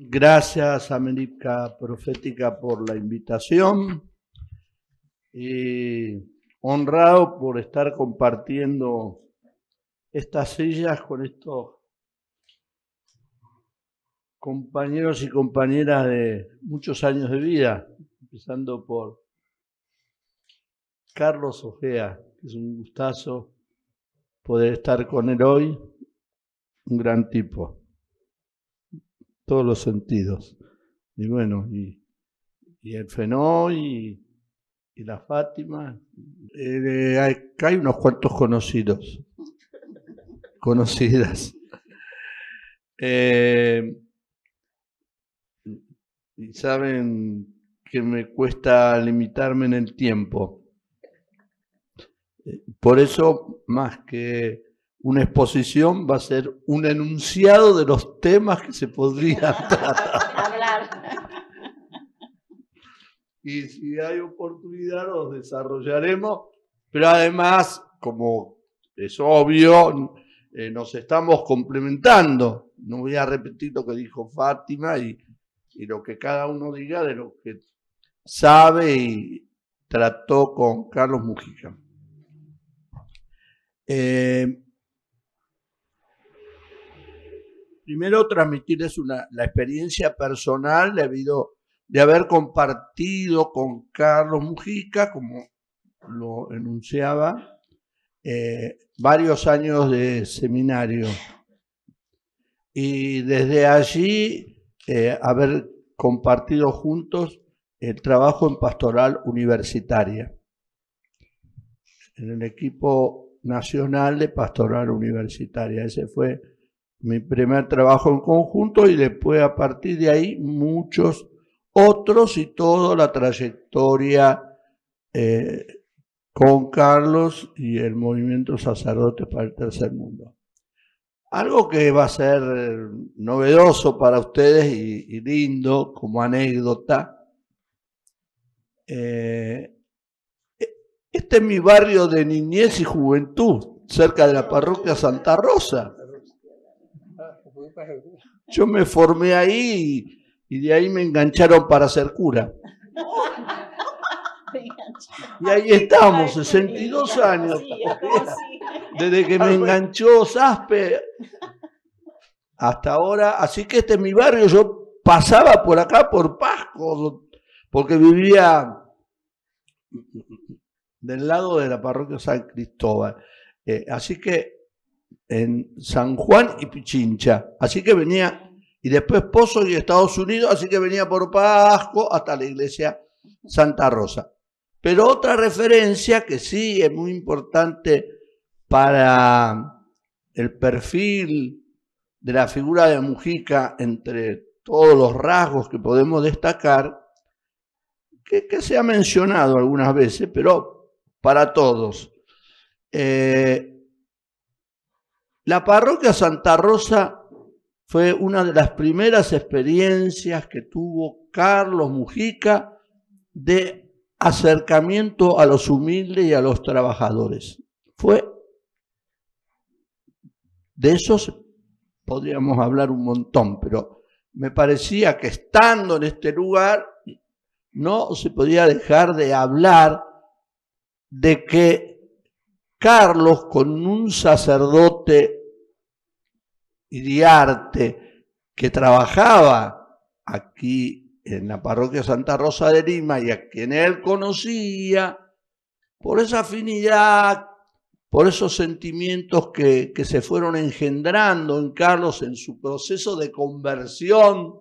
Gracias, América Profética, por la invitación. Honrado por estar compartiendo estas sillas con estos compañeros y compañeras de muchos años de vida, empezando por Carlos Ojea, que es un gustazo poder estar con él hoy, un gran tipo, todos los sentidos. Y bueno, y el Fenó y la Fátima. Acá hay unos cuantos conocidas. Y saben que me cuesta limitarme en el tiempo. Por eso, más que una exposición, va a ser un enunciado de los temas que se podrían tratar. Y si hay oportunidad los desarrollaremos, pero además, como es obvio, nos estamos complementando. No voy a repetir lo que dijo Fátima y lo que cada uno diga de lo que sabe y trató con Carlos Mujica. Primero, transmitirles la experiencia personal de haber compartido con Carlos Mujica, como lo enunciaba, varios años de seminario. Y desde allí haber compartido juntos el trabajo en pastoral universitaria, en el equipo nacional de pastoral universitaria. Ese fue mi primer trabajo en conjunto y después a partir de ahí muchos otros y toda la trayectoria con Carlos y el movimiento Sacerdotes para el Tercer Mundo. Algo que va a ser novedoso para ustedes y lindo como anécdota. Este es mi barrio de niñez y juventud, cerca de la parroquia Santa Rosa. Yo me formé ahí y de ahí me engancharon para ser cura. Y ahí estamos, 62 años. Desde que me enganchó Saspe hasta ahora. Así que este es mi barrio. Yo pasaba por acá, por Pasco, porque vivía del lado de la parroquia San Cristóbal. Así que en San Juan y Pichincha. Así que venía, y después Pozo y Estados Unidos, así que venía por Pasco hasta la iglesia Santa Rosa. Pero otra referencia que sí es muy importante para el perfil de la figura de Mujica, entre todos los rasgos que podemos destacar, que se ha mencionado algunas veces, pero para todos. La parroquia Santa Rosa fue una de las primeras experiencias que tuvo Carlos Mujica de acercamiento a los humildes y a los trabajadores. De esos podríamos hablar un montón, pero me parecía que estando en este lugar no se podía dejar de hablar de que Carlos, con un sacerdote Iriarte que trabajaba aquí en la parroquia Santa Rosa de Lima y a quien él conocía, por esa afinidad, por esos sentimientos que se fueron engendrando en Carlos en su proceso de conversión,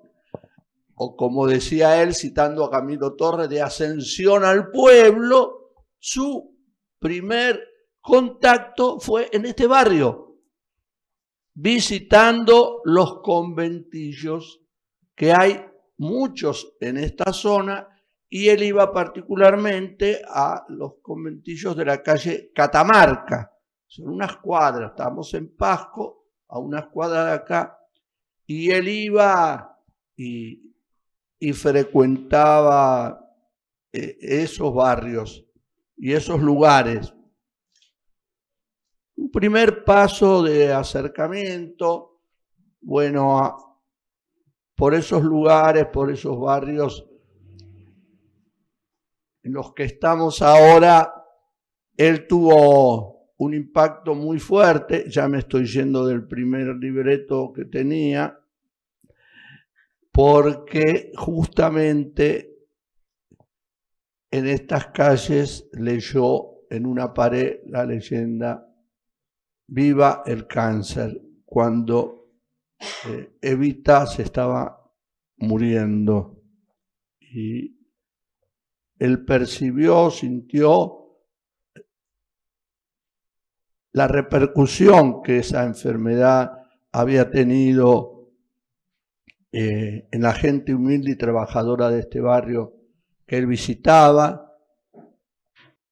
o como decía él, citando a Camilo Torres, de ascensión al pueblo, su primer contacto fue en este barrio, visitando los conventillos, que hay muchos en esta zona, y él iba particularmente a los conventillos de la calle Catamarca. Son unas cuadras, estamos en Pasco, a unas cuadras de acá, y él iba y frecuentaba esos barrios y esos lugares. Un primer paso de acercamiento, bueno, por esos lugares, por esos barrios en los que estamos ahora, él tuvo un impacto muy fuerte. Ya me estoy yendo del primer libreto que tenía, porque justamente en estas calles leyó en una pared la leyenda "Viva el cáncer", cuando Evita se estaba muriendo. Y él percibió, sintió la repercusión que esa enfermedad había tenido en la gente humilde y trabajadora de este barrio que él visitaba,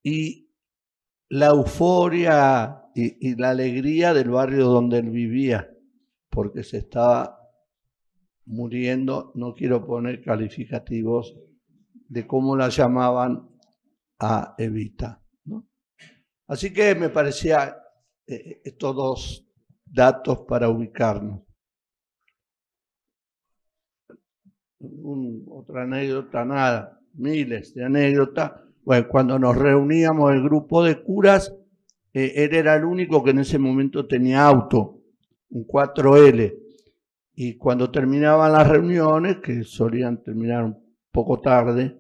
y la euforia y la alegría del barrio donde él vivía, porque se estaba muriendo. No quiero poner calificativos de cómo la llamaban a Evita, ¿no? Así que me parecía estos dos datos para ubicarnos. Otra anécdota, nada, miles de anécdotas. Bueno, cuando nos reuníamos el grupo de curas, él era el único que en ese momento tenía auto, un 4L. Y cuando terminaban las reuniones, que solían terminar un poco tarde,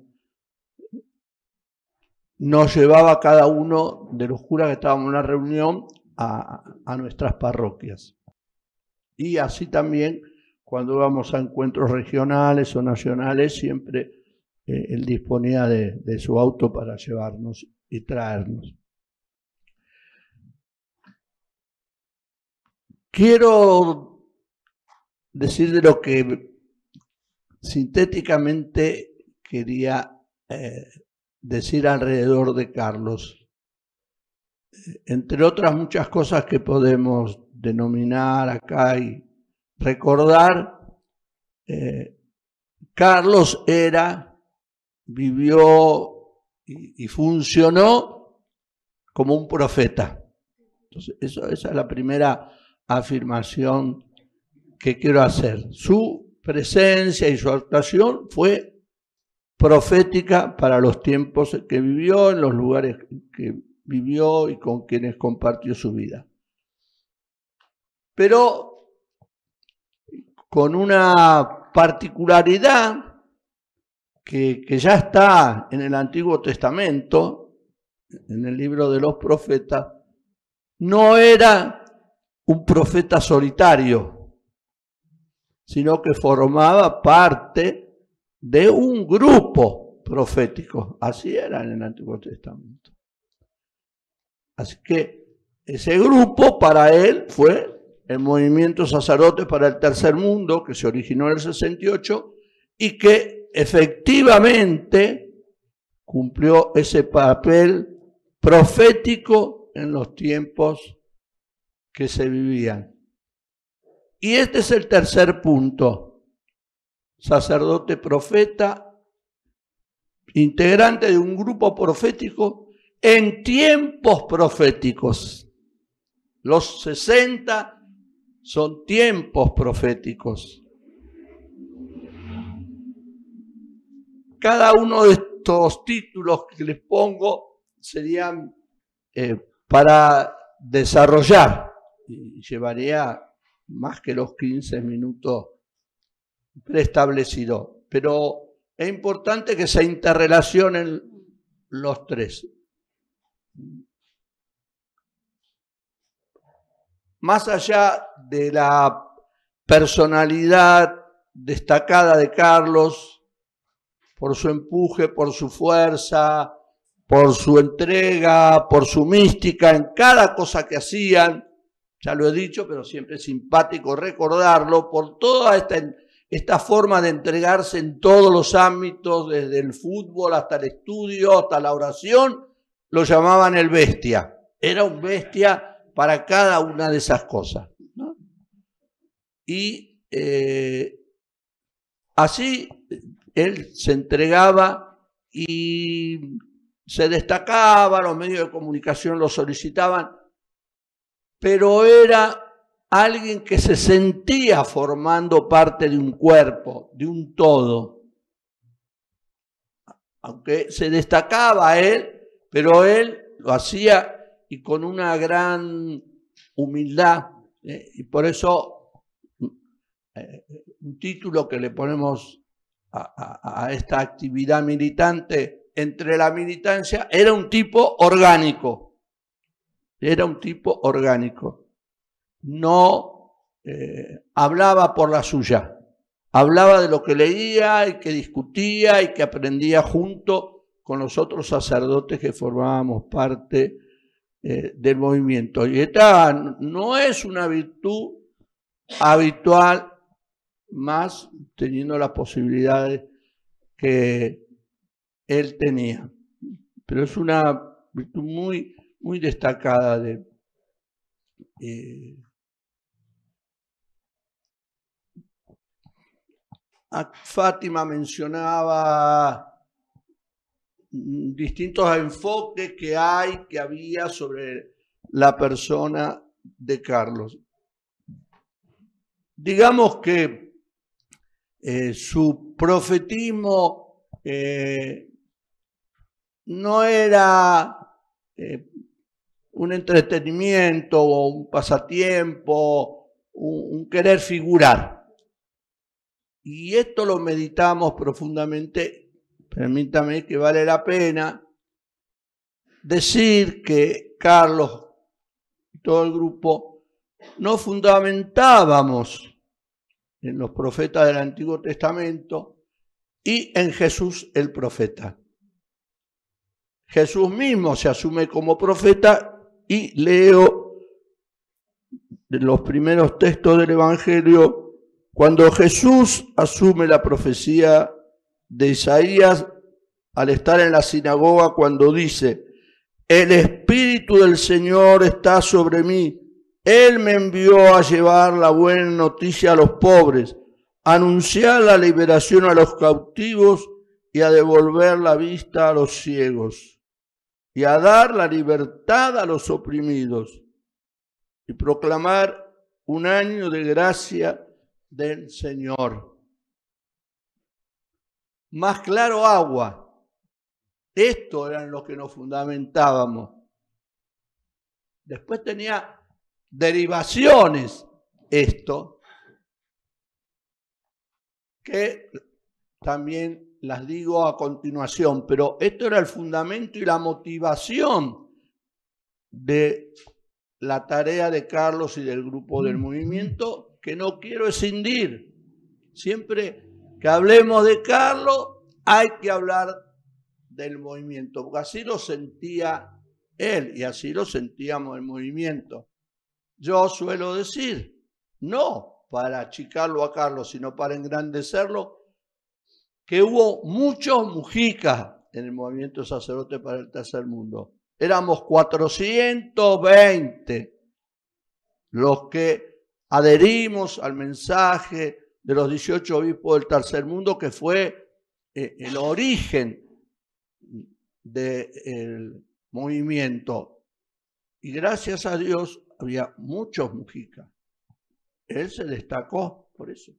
nos llevaba cada uno de los curas que estábamos en la reunión a nuestras parroquias. Y así también, cuando íbamos a encuentros regionales o nacionales, siempre él disponía de su auto para llevarnos y traernos. Quiero decir de lo que sintéticamente quería decir alrededor de Carlos. Entre otras muchas cosas que podemos denominar acá y recordar, Carlos vivió y funcionó como un profeta. Entonces, esa es la primera afirmación que quiero hacer. Su presencia y su actuación fue profética para los tiempos que vivió, en los lugares que vivió y con quienes compartió su vida. Pero con una particularidad que ya está en el Antiguo Testamento, en el libro de los profetas. No era un profeta solitario, sino que formaba parte de un grupo profético. Así era en el Antiguo Testamento. Así que ese grupo para él fue el movimiento Sacerdotes para el Tercer Mundo, que se originó en el 68 y que efectivamente cumplió ese papel profético en los tiempos que se vivían. Y este es el tercer punto: sacerdote profeta, integrante de un grupo profético en tiempos proféticos. Los 60 son tiempos proféticos. Cada uno de estos títulos que les pongo serían para desarrollar, y llevaría más que los 15 minutos preestablecidos, pero es importante que se interrelacionen los tres. Más allá de la personalidad destacada de Carlos, por su empuje, por su fuerza, por su entrega, por su mística en cada cosa que hacían, ya lo he dicho, pero siempre es simpático recordarlo, por toda esta forma de entregarse en todos los ámbitos, desde el fútbol hasta el estudio, hasta la oración, lo llamaban el bestia. Era un bestia para cada una de esas cosas, ¿no? Y así él se entregaba y se destacaba, los medios de comunicación lo solicitaban, pero era alguien que se sentía formando parte de un cuerpo, de un todo. Aunque se destacaba él, pero él lo hacía y con una gran humildad. Y por eso un título que le ponemos a esta actividad militante, entre la militancia, era un tipo orgánico. Era un tipo orgánico. No hablaba por la suya. Hablaba de lo que leía y que discutía y que aprendía junto con los otros sacerdotes que formábamos parte del movimiento. Y esta no es una virtud habitual, más teniendo las posibilidades que él tenía. Pero es una virtud muy, muy destacada de Fátima mencionaba distintos enfoques que había sobre la persona de Carlos. Digamos que su profetismo no era un entretenimiento o un pasatiempo, un querer figurar. Y esto lo meditamos profundamente. Permítame que vale la pena decir que Carlos y todo el grupo no fundamentábamos en los profetas del Antiguo Testamento y en Jesús el profeta. Jesús mismo se asume como profeta y leo de los primeros textos del Evangelio cuando Jesús asume la profecía de Isaías al estar en la sinagoga cuando dice: el Espíritu del Señor está sobre mí, Él me envió a llevar la buena noticia a los pobres, a anunciar la liberación a los cautivos y a devolver la vista a los ciegos, y a dar la libertad a los oprimidos, y proclamar un año de gracia del Señor. Más claro agua. Esto eran los que nos fundamentábamos. Después tenía derivaciones esto, que también las digo a continuación, pero esto era el fundamento y la motivación de la tarea de Carlos y del grupo del movimiento, que no quiero escindir. Siempre que hablemos de Carlos hay que hablar del movimiento, porque así lo sentía él y así lo sentíamos el movimiento. Yo suelo decir, no para achicarlo a Carlos, sino para engrandecerlo, que hubo muchos Mujicas en el movimiento sacerdote para el tercer mundo. Éramos 420 los que adherimos al mensaje de los 18 obispos del tercer mundo, que fue el origen del movimiento. Y gracias a Dios había muchos Mujicas. Él se destacó por eso.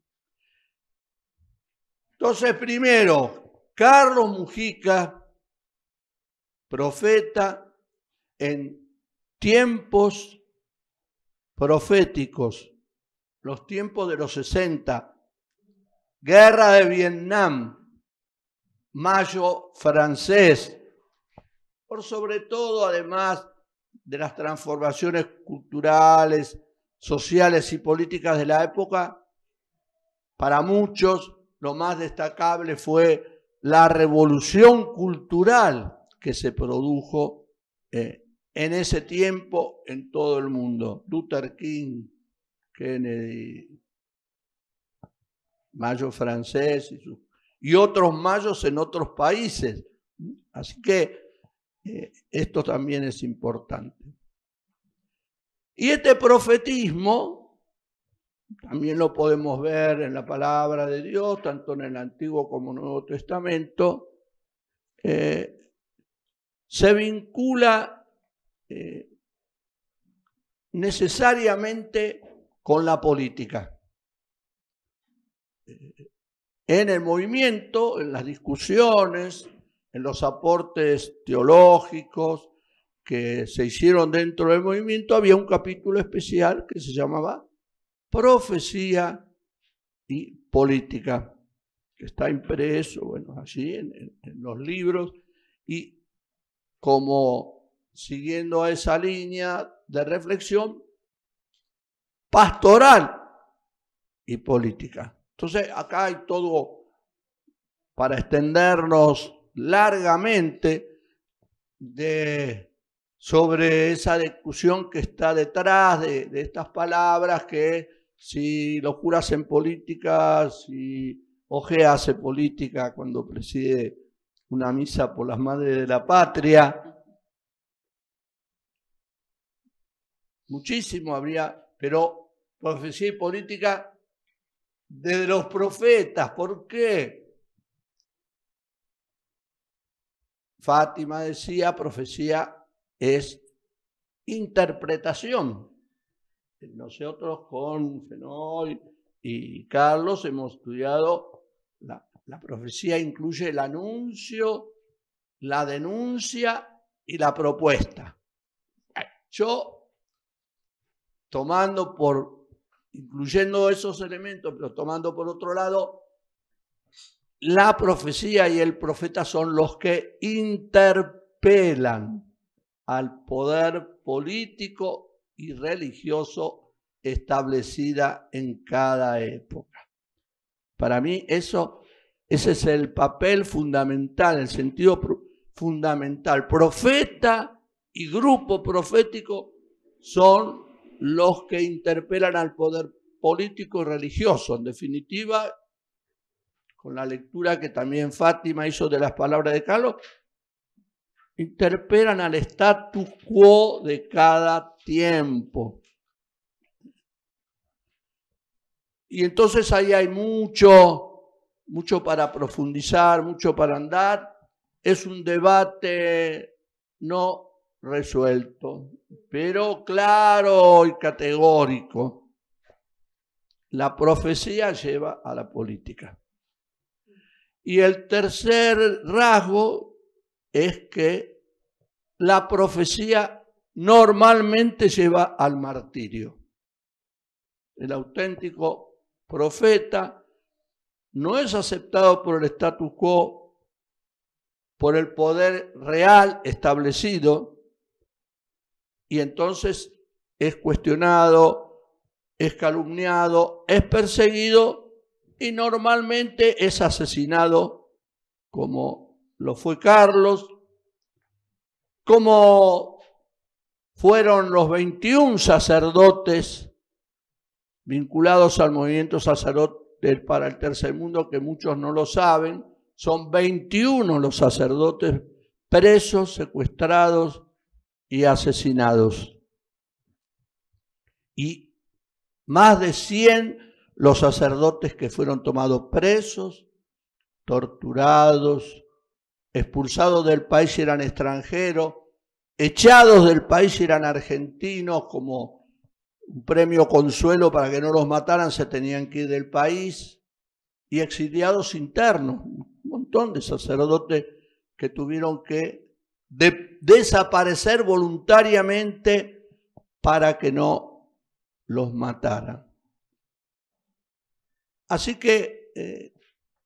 Entonces, primero, Carlos Mujica, profeta en tiempos proféticos, los tiempos de los 60, guerra de Vietnam, Mayo francés, por sobre todo, además de las transformaciones culturales, sociales y políticas de la época, para muchos lo más destacable fue la revolución cultural que se produjo en ese tiempo en todo el mundo. Luther King, Kennedy, Mayo francés y otros mayos en otros países. Así que esto también es importante. Y este profetismo también lo podemos ver en la palabra de Dios, tanto en el Antiguo como en el Nuevo Testamento. Se vincula necesariamente con la política. En el movimiento, en las discusiones, en los aportes teológicos que se hicieron dentro del movimiento, había un capítulo especial que se llamaba Profecía y Política, que está impreso, bueno, allí en los libros, y como siguiendo a esa línea de reflexión pastoral y política. Entonces, acá hay todo para extendernos largamente sobre esa discusión que está detrás de estas palabras, que si los curas hacen política, si Ojea hace política cuando preside una misa por las madres de la patria. Muchísimo habría, pero profecía y política desde los profetas. ¿Por qué? Fátima decía, profecía es interpretación. Nosotros con Fenoy y Carlos hemos estudiado la profecía, incluye el anuncio, la denuncia y la propuesta. Yo, incluyendo esos elementos, pero tomando por otro lado, la profecía y el profeta son los que interpelan al poder político y religioso establecida en cada época. Para mí ese es el papel fundamental, el sentido fundamental. Profeta y grupo profético son los que interpelan al poder político y religioso. En definitiva, con la lectura que también Fátima hizo de las palabras de Carlos, interpelan al status quo de cada tiempo. Y entonces ahí hay mucho para profundizar, mucho para andar. Es un debate no resuelto, pero claro y categórico. La profecía lleva a la política. Y el tercer rasgo es que la profecía normalmente lleva al martirio. El auténtico profeta no es aceptado por el status quo, por el poder real establecido, y entonces es cuestionado, es calumniado, es perseguido y normalmente es asesinado, como lo fue Carlos, como fueron los 21 sacerdotes vinculados al movimiento sacerdote para el tercer mundo, que muchos no lo saben. Son 21 los sacerdotes presos, secuestrados y asesinados. Y más de 100 los sacerdotes que fueron tomados presos, torturados, expulsados del país y eran extranjeros, echados del país y eran argentinos, como un premio consuelo para que no los mataran, se tenían que ir del país, y exiliados internos, un montón de sacerdotes que tuvieron que desaparecer voluntariamente para que no los mataran. Así que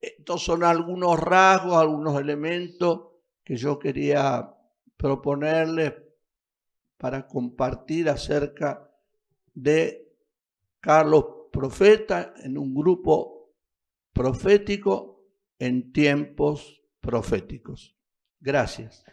estos son algunos rasgos, algunos elementos que yo quería proponerles para compartir acerca de Carlos Profeta en un grupo profético en tiempos proféticos. Gracias.